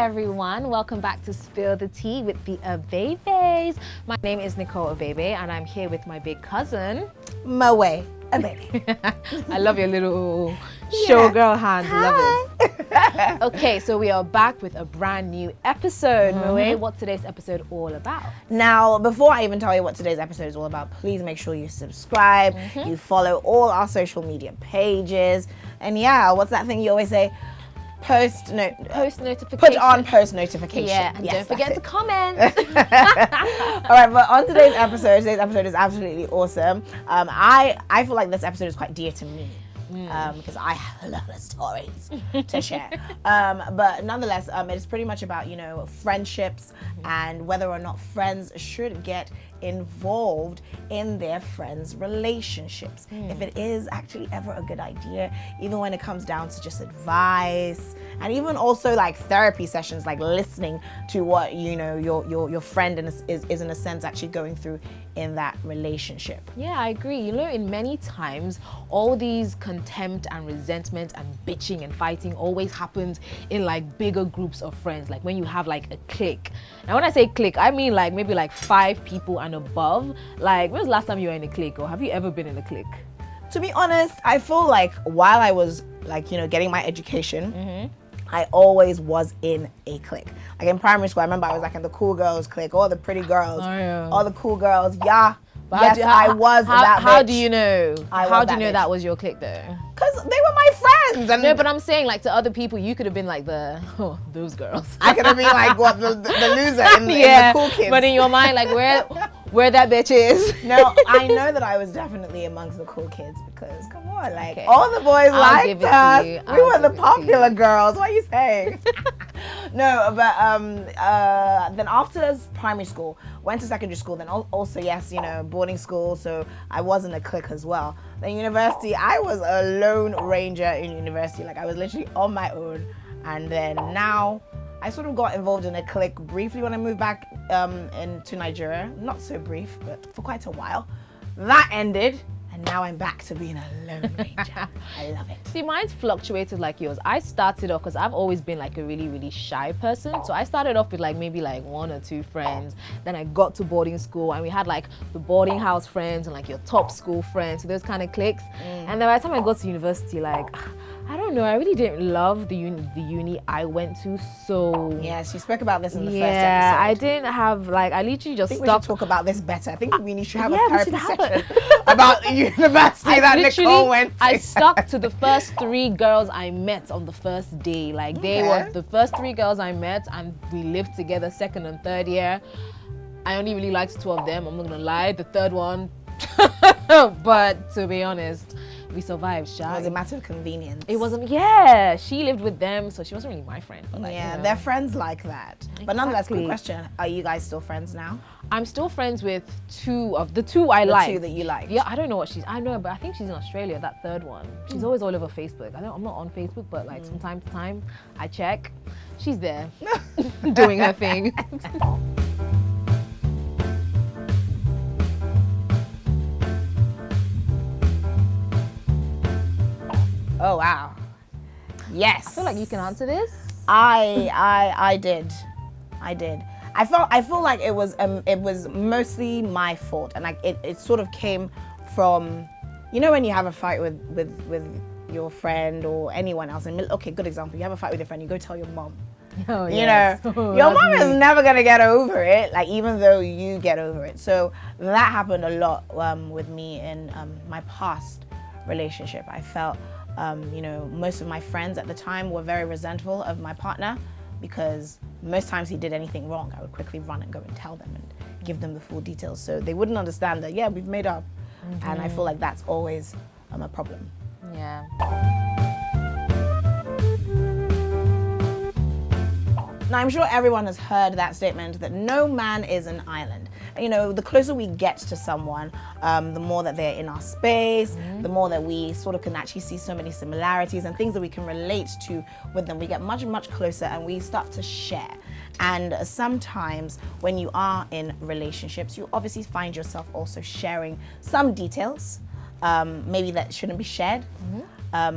everyone, welcome back to Spill the Tea with the Abebes. My name is Nicole Abebe and I'm here with my big cousin, Moe Abebe. I love your little showgirl hands, love it. Okay, so we are back with a brand new episode. Moe, what's today's episode all about? Now, before I even tell you what today's episode is all about, please make sure you subscribe, you follow all our social media pages, and yeah, what's that thing you always say? Post notification. Put on post notification. Yeah, and don't forget to comment. All right, but on today's episode is absolutely awesome. I feel like this episode is quite dear to me. Because I have a lot of stories to share. But nonetheless, it is pretty much about, friendships and whether or not friends should get involved in their friends' relationships. If it is actually ever a good idea, even when it comes down to just advice and even also like therapy sessions, like listening to what, your friend is in a sense actually going through in that relationship. Yeah, I agree. In many times, all these contempt and resentment and bitching and fighting always happens in like bigger groups of friends, like when you have like a clique. Now when I say clique, I mean like maybe like 5 people and above. Like, when was the last time you were in a clique, or have you ever been in a clique? To be honest, I feel like while I was like, getting my education, I always was in a clique. Like in primary school, I remember I was like in the cool girls clique, all the pretty girls, all the cool girls. Yeah. But yes, I was that bitch. How do you know? How do you know that was your clique though? Because they were my friends. And no, but I'm saying like to other people, you could have been like those girls. I could have been like what the loser in the cool kids. But in your mind, like where that bitch is. No, I know that I was definitely amongst the cool kids because come on, like all the boys liked us. We were the popular girls. What are you saying? No, but then after primary school, went to secondary school, then also yes, boarding school, so I was in a clique as well. Then university, I was a lone ranger in university, like I was literally on my own. And then now I sort of got involved in a clique briefly when I moved back into Nigeria. Not so brief, but for quite a while. That ended, and now I'm back to being a lone ranger. I love it. See, mine's fluctuated like yours. I started off, because I've always been like a really, really shy person. So I started off with like maybe like 1 or 2 friends. Then I got to boarding school and we had like the boarding house friends and like your top school friends, so those kind of cliques. And then by the time I got to university, like, I don't know, I really didn't love the uni I went to, so... Yes, you spoke about this in the first episode. Yeah, I didn't have, like, I literally just I think stuck... we should talk about this better. I think we should have a therapy session about the university that Nicole went to. I stuck to the first 3 girls I met on the first day. Like, they were the first 3 girls I met, and we lived together 2nd and 3rd year. I only really liked 2 of them, I'm not gonna lie. The 3rd one, but to be honest, we survived, Sha. It was a matter of convenience. It wasn't, she lived with them, so she wasn't really my friend. But like, they're friends like that. Exactly. But nonetheless, quick question. Are you guys still friends now? I'm still friends with 2 of the 2 I like. The 2 that you like? Yeah, I don't know what I know, but I think she's in Australia, that 3rd one. She's always all over Facebook. I'm not on Facebook, but like from time to time, I check. She's there, doing her thing. Oh wow. Yes. I feel like you can answer this. I did. I feel like it was mostly my fault, and like it sort of came from, when you have a fight with your friend or anyone else, and okay, good example, you have a fight with your friend, you go tell your mom. Oh, yes. Your mom is never gonna get over it, like even though you get over it. So that happened a lot with me in my past relationship. I felt most of my friends at the time were very resentful of my partner because most times he did anything wrong, I would quickly run and go and tell them and give them the full details. So they wouldn't understand that, we've made up. And I feel like that's always a problem. Yeah. Now, I'm sure everyone has heard that statement that no man is an island. The closer we get to someone, the more that they're in our space, the more that we sort of can actually see so many similarities and things that we can relate to with them. We get much, much closer and we start to share. And sometimes when you are in relationships, you obviously find yourself also sharing some details, maybe that shouldn't be shared,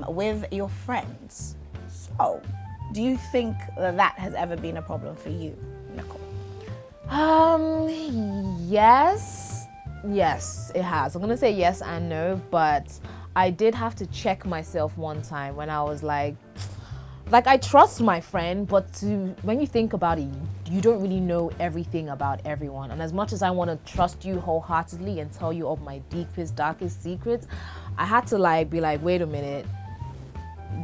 with your friends. So Do you think that has ever been a problem for you, Nicole? Yes, it has. I'm gonna say yes and no, but I did have to check myself one time when I was like I trust my friend, but when you think about it, you don't really know everything about everyone. And as much as I want to trust you wholeheartedly and tell you of my deepest, darkest secrets, I had to be like, wait a minute,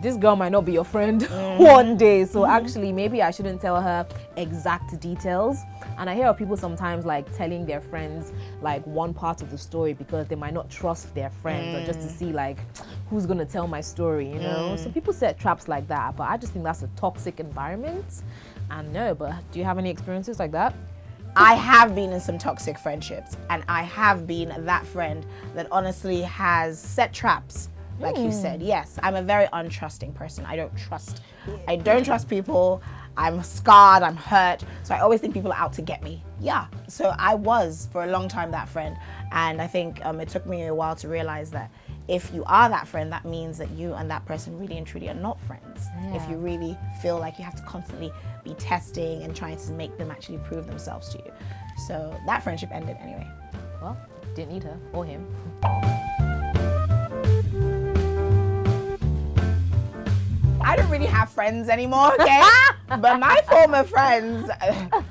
this girl might not be your friend one day. So actually, maybe I shouldn't tell her exact details. And I hear of people sometimes telling their friends one part of the story because they might not trust their friends or just to see who's gonna tell my story, you know? So people set traps like that, but I just think that's a toxic environment. And no, but do you have any experiences like that? I have been in some toxic friendships, and I have been that friend that honestly has set traps. Like you said, yes, I'm a very untrusting person. I don't trust people. I'm scarred, I'm hurt. So I always think people are out to get me. Yeah, so I was for a long time that friend. And I think it took me a while to realize that if you are that friend, that means that you and that person really and truly are not friends. Yeah. If you really feel like you have to constantly be testing and trying to make them actually prove themselves to you. So that friendship ended anyway. Well, didn't need her or him. I don't really have friends anymore, okay? But my former friends,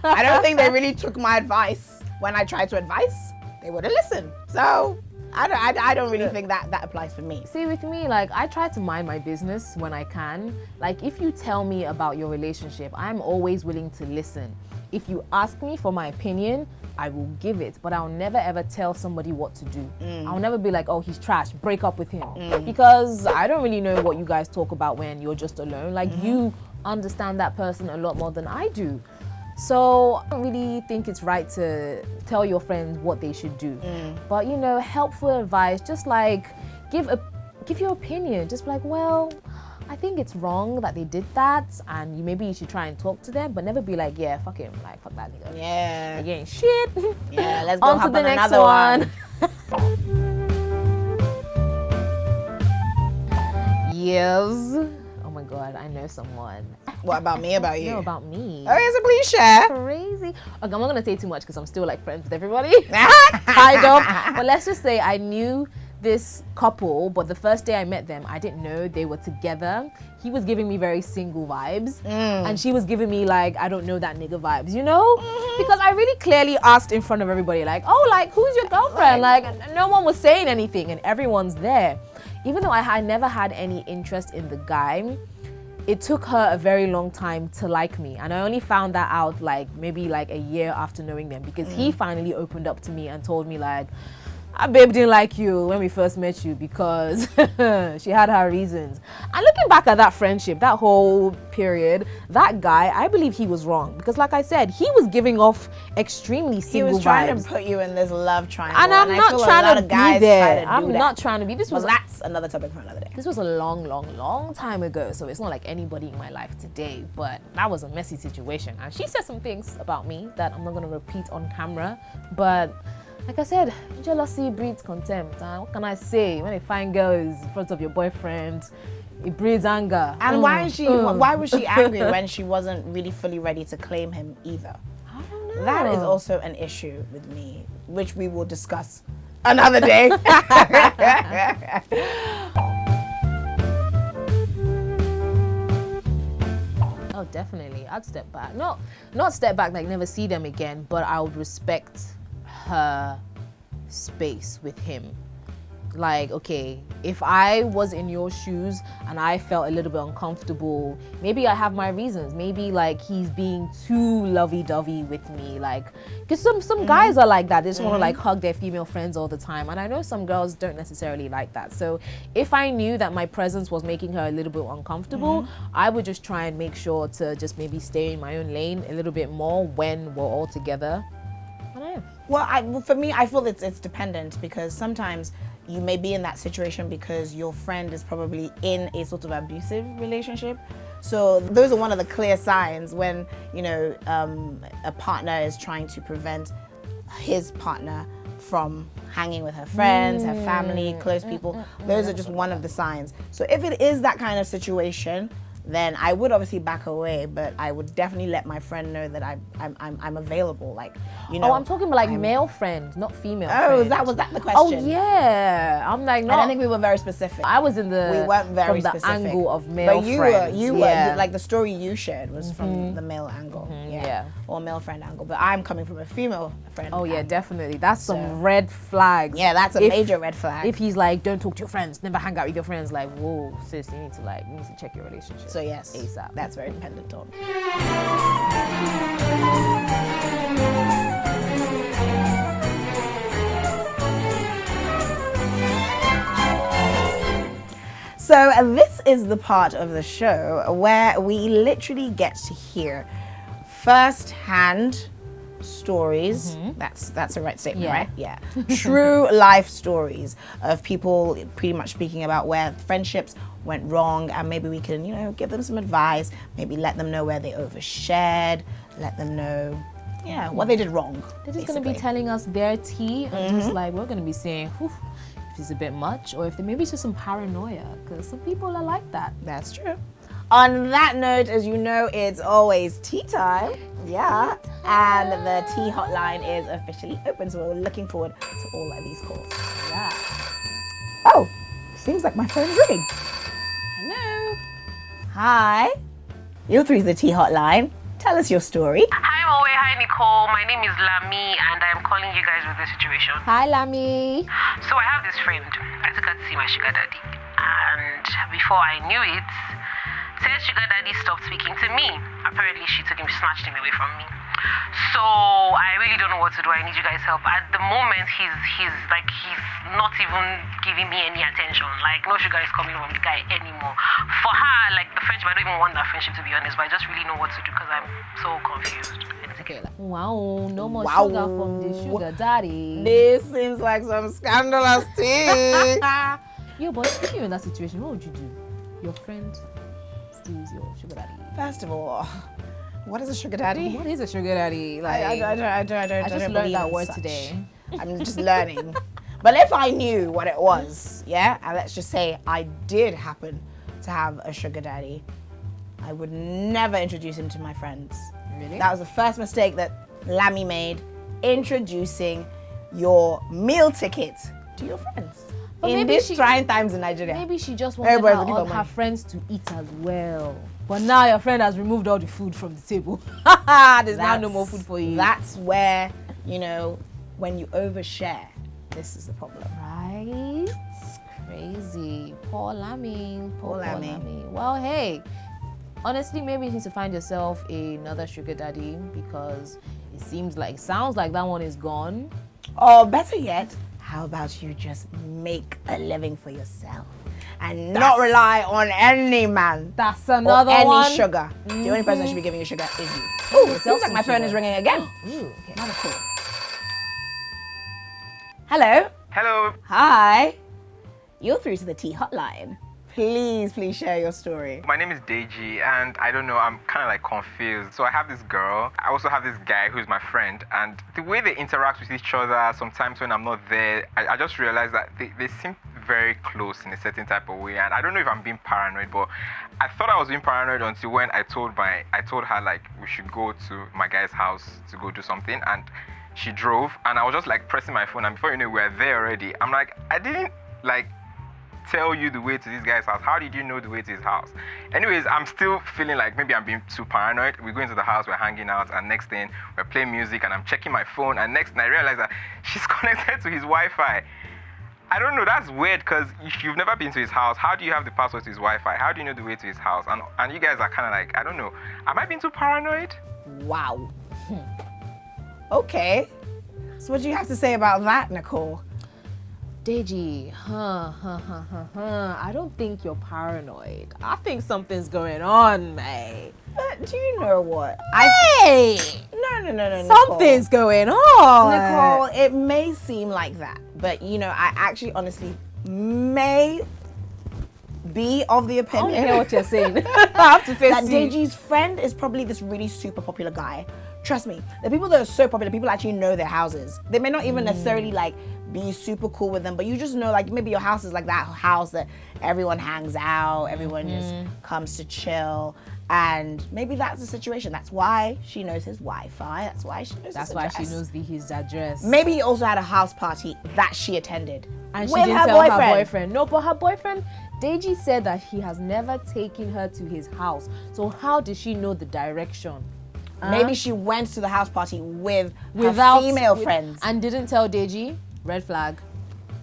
I don't think they really took my advice. When I tried to advise, they wouldn't listen. So I don't really think that applies for me. See, with me, I try to mind my business when I can. If you tell me about your relationship, I'm always willing to listen. If you ask me for my opinion, I will give it, but I'll never ever tell somebody what to do. I'll never be like, oh, he's trash, break up with him. Because I don't really know what you guys talk about when you're just alone. You understand that person a lot more than I do. So I don't really think it's right to tell your friends what they should do. But helpful advice, just give your opinion. Just be like, well, I think it's wrong that they did that, and maybe you should try and talk to them, but never be like, yeah, fuck him, fuck that nigga. Yeah. He ain't shit. Yeah, let's go on to the next one. Yes. Oh my God, I know someone. What about me? About you? No, about me. Okay, so please share. Crazy. Okay, I'm not gonna say too much because I'm still friends with everybody. Kind of. But let's just say I knew this couple, but the first day I met them, I didn't know they were together. He was giving me very single vibes, and she was giving me I don't know that nigga vibes, you know? Because I really clearly asked in front of everybody, who's your girlfriend? No one was saying anything, and everyone's there. Even though I had never had any interest in the guy, it took her a very long time to like me, and I only found that out maybe a year after knowing them, because he finally opened up to me and told me our babe didn't like you when we first met you because she had her reasons. And looking back at that friendship, that whole period, that guy, I believe he was wrong. Because like I said, he was giving off extremely single vibes. He was trying to put you in this love triangle. And I'm not trying to be there. I'm not trying to be. That's another topic for another day. This was a long time ago. So it's not like anybody in my life today. But that was a messy situation. And she said some things about me that I'm not going to repeat on camera. But like I said, jealousy breeds contempt. What can I say? When a fine girl is in front of your boyfriend, it breeds anger. And why was she angry when she wasn't really fully ready to claim him either? I don't know. That is also an issue with me, which we will discuss another day. Oh, definitely. I'd step back. Not step back, never see them again, but I would respect her space with him. Okay, if I was in your shoes and I felt a little bit uncomfortable, maybe I have my reasons. Maybe he's being too lovey-dovey with me. Because some guys are like that. They just want to hug their female friends all the time. And I know some girls don't necessarily like that. So if I knew that my presence was making her a little bit uncomfortable, I would just try and make sure to just maybe stay in my own lane a little bit more when we're all together. I don't know. Well, for me, I feel it's dependent, because sometimes you may be in that situation because your friend is probably in a sort of abusive relationship. So those are one of the clear signs when, a partner is trying to prevent his partner from hanging with her friends, her family, close people. Those are just one of the signs. So if it is that kind of situation, then I would obviously back away, but I would definitely let my friend know that I'm available. Like, you know. Oh, I'm talking about like male friends, not female. Oh, friends. was that the question? Oh yeah, I'm like, no. I don't think we were very specific. I was in the we weren't very from the specific. angle of male but you friends. you were like the story you shared was from the male angle, yeah, or male friend angle. But I'm coming from a female friend. Oh yeah, angle. definitely. That's some red flags. Yeah, that's a major red flag. If he's like, don't talk to your friends, never hang out with your friends, like, whoa, sis, you need to check your relationship. So yes, ASAP. That's very dependent on. So this is the part of the show where we literally get to hear first-hand stories. That's a right statement, right? Yeah. True life stories of people pretty much speaking about where friendships went wrong, and maybe we can, you know, give them some advice, maybe let them know where they overshared, let them know, what they did wrong. They're just going to be telling us their tea, and just like, we're going to be saying, whew, if it's a bit much, or if maybe it's just some paranoia, because some people are like that. That's true. On that note, as you know, it's always tea time. Yeah. And the tea hotline is officially open, so we're looking forward to all of these calls. Yeah. Oh, seems like my phone's ringing. Hello. Hi. You're through the tea hotline. Tell us your story. Hi, Moe. Hi, Nicole. My name is Lami, and I'm calling you guys with this situation. Hi, Lami. So I have this friend. I took her to see my sugar daddy, and before I knew it, said sugar daddy stopped speaking to me. Apparently, she snatched him away from me. So I really don't know what to do. I need you guys' help. At the moment, he's not even giving me any attention. Like, no sugar is coming from the guy anymore. For her, like, the friendship, I don't even want that friendship, to be honest, but I just really know what to do because I'm so confused. Okay, wow, no more sugar from the sugar daddy. This seems like some scandalous tea. Yo, but if you're in that situation, what would you do? Your friend steals your sugar daddy. First of all, what is a sugar daddy? What is a sugar daddy? Like, I just learned that word today. I'm just learning. But if I knew what it was, and let's just say I did happen to have a sugar daddy, I would never introduce him to my friends. Really? That was the first mistake that Lami made, introducing your meal ticket to your friends. But in these trying times in Nigeria. Maybe she just wanted her friends to eat as well. But now your friend has removed all the food from the table. There's now no more food for you. That's where, when you overshare, this is the problem. Right? Crazy. Poor Lami. Poor Lami. Well, hey, honestly, maybe you need to find yourself another sugar daddy because it sounds like that one is gone. Or better yet, how about you just make a living for yourself and not rely on any man? That's another or any sugar. The only person that should be giving you sugar is you. Oh, it seems like my phone is ringing again. Okay, another call. Hello. Hello. Hi. You're through to the tea hotline. Please share your story. My name is Deji, and I don't know, I'm kind of like confused. So I have this girl, I also have this guy who's my friend, and the way they interact with each other, sometimes when I'm not there, I just realize that they seem very close in a certain type of way. And I don't know if I'm being paranoid, but I thought I was being paranoid until when I told her like we should go to my guy's house to go do something, and she drove, and I was just like pressing my phone, and before you know, we're there already. I'm like, I didn't like tell you the way to this guy's house. How did you know the way to his house? Anyways, I'm still feeling like maybe I'm being too paranoid. We go into the house, we're hanging out, and next thing we're playing music, and I'm checking my phone, and next thing I realize that she's connected to his Wi-Fi. I don't know, that's weird, because if you've never been to his house, how do you have the password to his Wi-Fi? How do you know the way to his house? And you guys are kind of like, I don't know, am I being too paranoid? Wow. Okay. So what do you have to say about that, Nicole? Deji, I don't think you're paranoid. I think something's going on, mate. But do you know what? Hey! No, Something's going on. Nicole, it may seem like that, but I actually honestly may be of the opinion. I don't hear what you're saying. I have to face that Deji's friend is probably this really super popular guy. Trust me, the people that are so popular, people actually know their houses. They may not even necessarily like be super cool with them, but you just know, like, maybe your house is like that house that everyone hangs out, everyone just comes to chill. And maybe that's the situation. That's why she knows his Wi-Fi. That's why she knows his address. She knows his address. Maybe he also had a house party that she attended. And she with didn't her tell boyfriend. her boyfriend. No, but her boyfriend, Deji, said that he has never taken her to his house. So how did she know the direction? Maybe she went to the house party with her female friends. And didn't tell Deji. Red flag.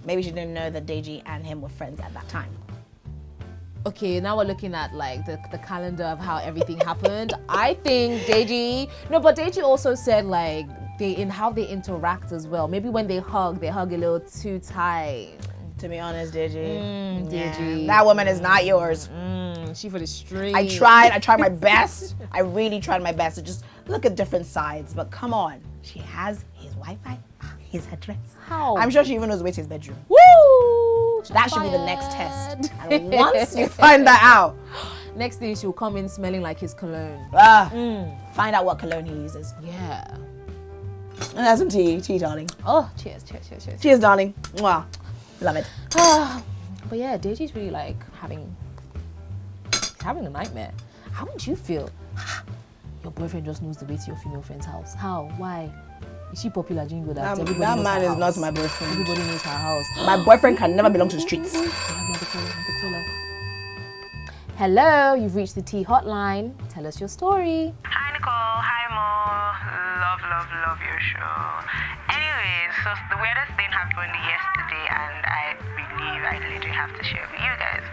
Maybe she didn't know that Deji and him were friends at that time. Okay, now we're looking at like the calendar of how everything happened. I think Deji, no, but Deji also said like how they interact as well. Maybe when they hug a little too tight. To be honest, Deji, Deji, that woman is not yours. She for the street. I tried my best. I really tried my best to just look at different sides. But come on, she has his Wi-Fi, his address. How? I'm sure she even knows where his bedroom. Woo! That should be the next test. And once you find that out, next thing she'll come in smelling like his cologne. Find out what cologne he uses. Yeah. And have some tea, darling. Oh, cheers. Cheers, darling. Mwah. Love it. But yeah, Deji's really like having a nightmare. How would you feel? Your boyfriend just knows the way to your female friend's house. How? Why? Is she popular, Jingo? That man is not my boyfriend. Everybody knows her house. My boyfriend can never belong to the streets. Hello, you've reached the Tea Hotline. Tell us your story. Hi Nicole, hi Mo. Love your show. Anyways, so the weirdest thing happened yesterday and I believe I literally have to share with you guys.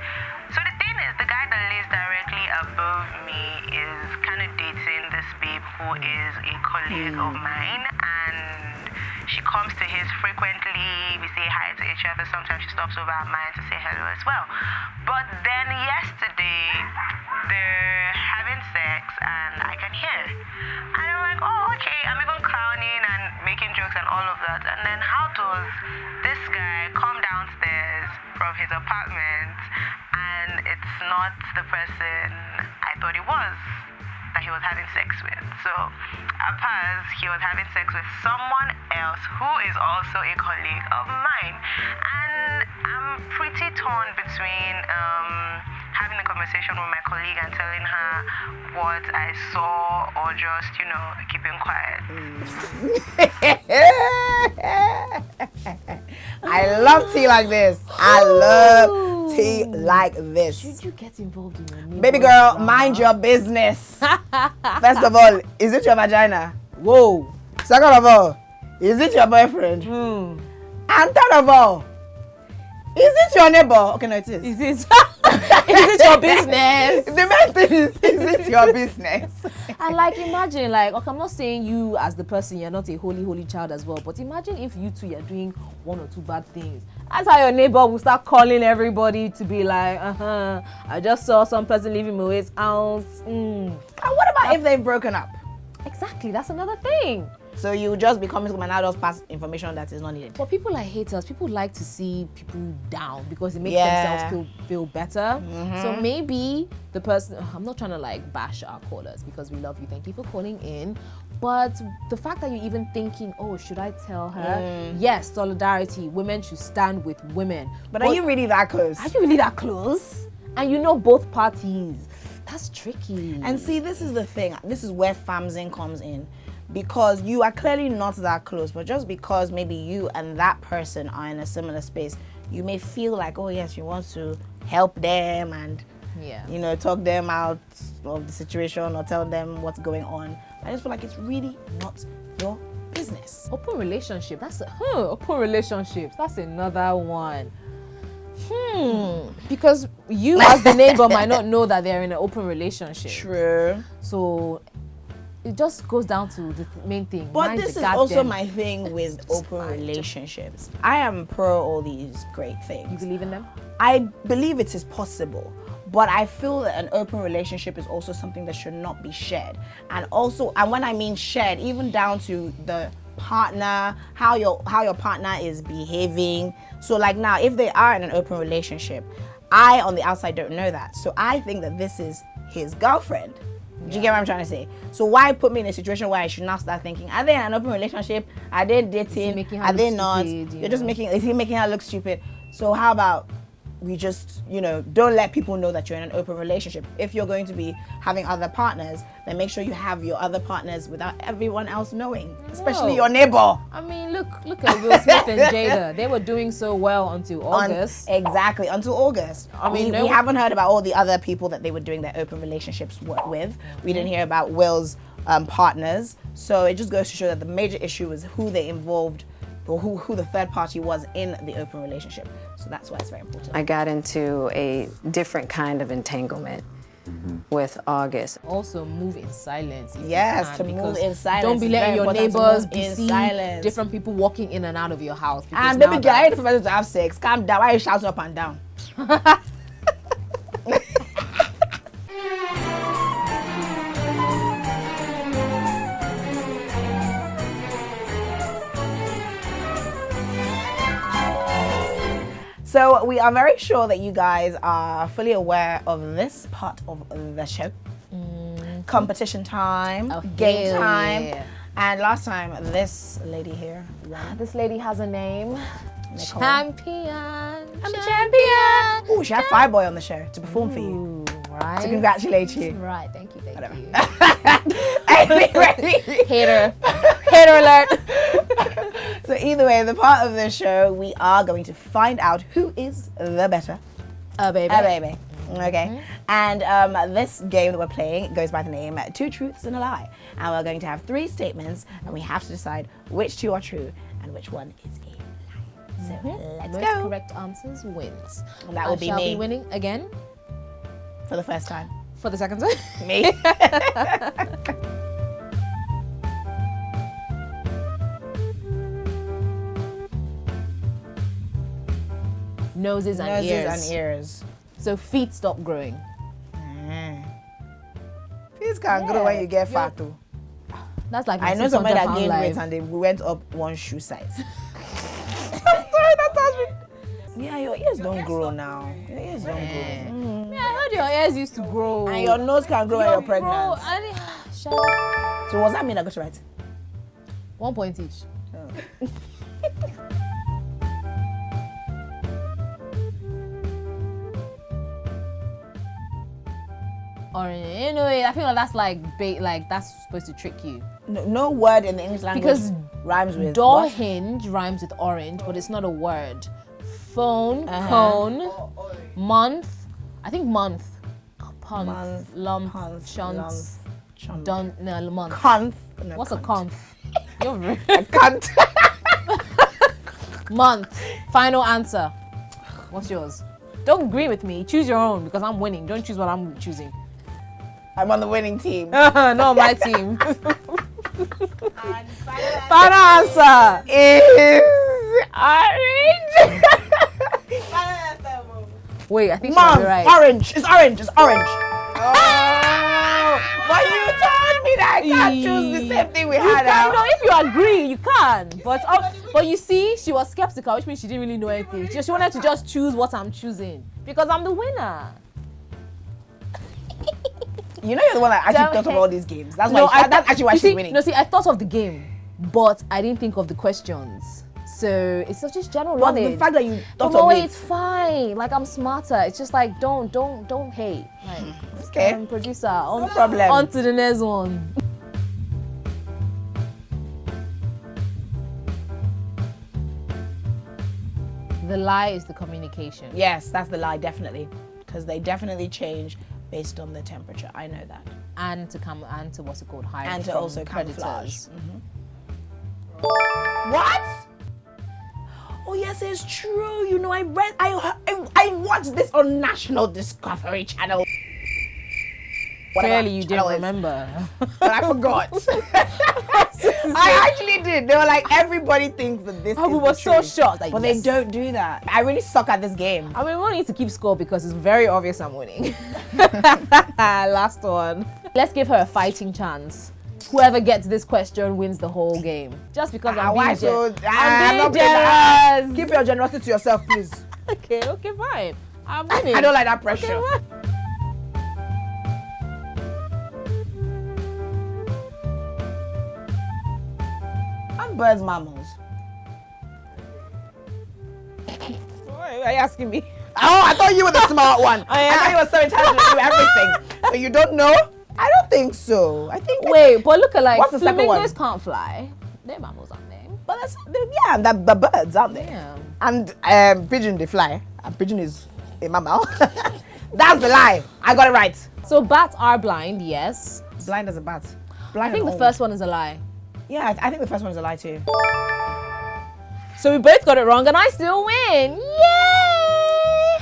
So the thing is, the guy that lives directly above me is kind of dating this babe who is a colleague of mine, and she comes to his frequently. We say hi to each other. Sometimes she stops over at mine to say hello as well. But then yesterday, they're having sex and I can hear. And I'm like, oh, okay. I'm even clowning and making jokes and all of that. And then how does this guy come downstairs from his apartment and it's not the person I thought it was that he was having sex with? So apparently he was having sex with someone else who is also a colleague of mine. And I'm pretty torn between having a conversation with my colleague and telling her what I saw or just, keeping quiet. I love tea like this. I love tea like this. Should you get involved in your neighbor's Baby girl, drama? mind your business. First of all, is it your vagina? Whoa. Second of all, is it your boyfriend? And third of all, is it your neighbor? Okay, no, it is. Is it? Is it your business? The main thing is it your business? And like, imagine, like, okay, I'm not saying you as the person, you're not a holy child as well, but imagine if you two are doing one or two bad things. That's how your neighbor will start calling everybody to be like, I just saw some person leaving my waist out. And what about if they've broken up? Exactly, that's another thing. So you just become an adult, pass information that is not needed. But people are haters. People like to see people down because it makes themselves feel better. So maybe the person, I'm not trying to like bash our callers because we love you. Thank you for calling in. But the fact that you're even thinking, oh, should I tell her? Yes, solidarity. Women should stand with women. But are you really that close? Are you really that close? And you know both parties. That's tricky. And see, this is the thing. This is where famsing comes in. Because you are clearly not that close, but just because maybe you and that person are in a similar space, you may feel like, oh yes, you want to help them and talk them out of the situation or tell them what's going on. I just feel like it's really not your business. Open relationship. Open relationships. That's another one. Because you as the neighbor might not know that they're in an open relationship. True. So it just goes down to the main thing. But this is also my thing with open relationships. I am pro all these great things. You believe in them? I believe it is possible. But I feel that an open relationship is also something that should not be shared. And when I mean shared, even down to the partner, how your partner is behaving. So like now, if they are in an open relationship, I on the outside don't know that. So I think that this is his girlfriend. Do you get what I'm trying to say? So why put me in a situation where I should now start thinking, are they in an open relationship? Are they dating? Are they not? You're just is he making her look stupid? So how about we just, don't let people know that you're in an open relationship. If you're going to be having other partners, then make sure you have your other partners without everyone else knowing, especially your neighbor. I mean, look at Will Smith and Jada. They were doing so well until August. Exactly, until August. I mean, we haven't heard about all the other people that they were doing their open relationships with. We didn't hear about Will's partners. So it just goes to show that the major issue is who they involved, or who the third party was in the open relationship. So that's why it's very important. I got into a different kind of entanglement with August. Also move in silence. Yes, to move in silence. Don't be letting your neighbors see different people walking in and out of your house. And baby girl, I ain't supposed to have sex. Calm down. Why are you shouting up and down? So we are very sure that you guys are fully aware of this part of the show. Competition time, game time. Yeah. And last time, this lady here won. This lady has a name. Nicole. Champion. I'm a champion. Oh, she had Fireboy on the show to perform for you. Right. To congratulate you. Right, thank you. Anyway. Hater alert. So either way, the part of the show, we are going to find out who is the better. A baby. Okay. And this game that we're playing goes by the name Two Truths and a Lie. And we're going to have 3 statements, and we have to decide which 2 are true and which one is a lie. So let's Most go. correct answers wins. And that will be shall me. Be winning again For the first time. for the second time. Me. Noses and ears. So feet stop growing. Feet can grow when you get fat too. That's like I know somebody that gained weight and they went up 1 shoe size. I'm sorry, that sounds weird. Yeah, your ears don't grow now. Your ears don't grow. Yeah, I heard your ears used to grow. And your nose can grow when you're pregnant. Shut up. So what's that mean I got to write? 1 point each. Orange. I feel like that's like that's supposed to trick you. No word in the English language Because rhymes with door what? hinge rhymes with orange, but it's not a word. Phone, cone, month. I think month. Month, lump, chunts, done. No, month. Conf. No, What's cunt. a conf? You're rude. A cunt. Month. Final answer. What's yours? Don't agree with me. Choose your own because I'm winning. Don't choose what I'm choosing. I'm on the winning team. Not my team. Final answer is orange. Wait, I think Mom, you're right. orange. It's orange. It's orange. Oh, but you told me that I can't choose the same thing we had. If you agree, you can. But you see, she was skeptical, which means she didn't really know anything. She wanted to just choose what I'm choosing because I'm the winner. You know you're the one that actually thought of all these games. That's why. That's actually why she's winning. No, see, I thought of the game, but I didn't think of the questions. So it's just general But knowledge. the fact that you thought of it. It's fine. Like I'm smarter. It's just like don't hate. Like Okay. Producer, No problem. On to the next one. The lie is the communication. Yes, that's the lie, definitely, because they definitely change based on the temperature. I know that. And to what's it called? Hide And to from also predators. camouflage. What? Oh yes, it's true. You know, I watched this on National Discovery Channel. Clearly, you didn't remember. But I forgot. I actually did. They were like, everybody thinks that this is we were so shocked. Like, but yes. they don't do that. I really suck at this game. I mean, we don't need to keep score because it's very obvious I'm winning. Last one. Let's give her a fighting chance. Whoever gets this question wins the whole game. Just because I'm being generous. I'm not keep your generosity to yourself, please. Okay, fine. I'm winning. I don't like that pressure. Okay, birds mammals? Why are you asking me? Oh, I thought you were the smart one. I thought you were so intelligent and knew everything. So you don't know? I don't think so. I think. Wait, but look at like What's the second flamingos one? can't fly. They're mammals, aren't they? But that's yeah, the birds, aren't they? Yeah. And pigeon they fly. And pigeon is a mammal. That's the lie. I got it right. So bats are blind, yes. Blind as a bat. I Blind. think and the old. first one is a lie. Yeah, I think the first one is a lie too. So we both got it wrong and I still win. Yay!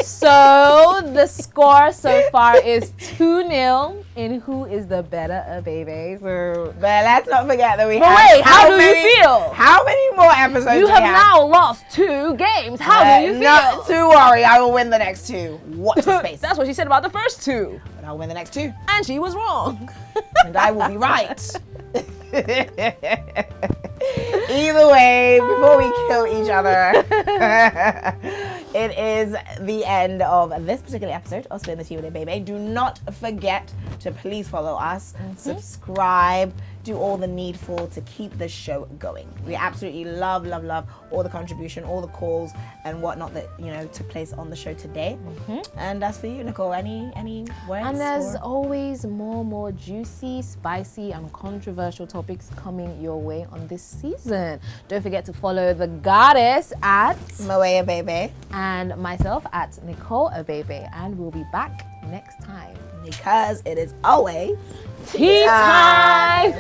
So the score so far is 2-0 in who is the better baby. So But let's not forget that we But have. wait, how do you feel? How many more episodes? you do we have now lost 2 games. How do you feel? Not to worry, I will win the next 2. Watch the space. That's what she said about the first 2. But I'll win the next 2. And she was wrong. And I will be right. Either way, before we kill each other, it is the end of this particular episode of Spin the Tea with It, baby. Do not forget to please follow us, subscribe, do all the needful to keep the show going. We absolutely love all the contribution, all the calls and whatnot that took place on the show today. And that's for you, Nicole. Any words? And there's always more juicy, spicy, and controversial topics coming your way on this season. Don't forget to follow the goddess at Moea Baby. and myself at Nicole Abebe, and we'll be back next time. Because it is always Tea time!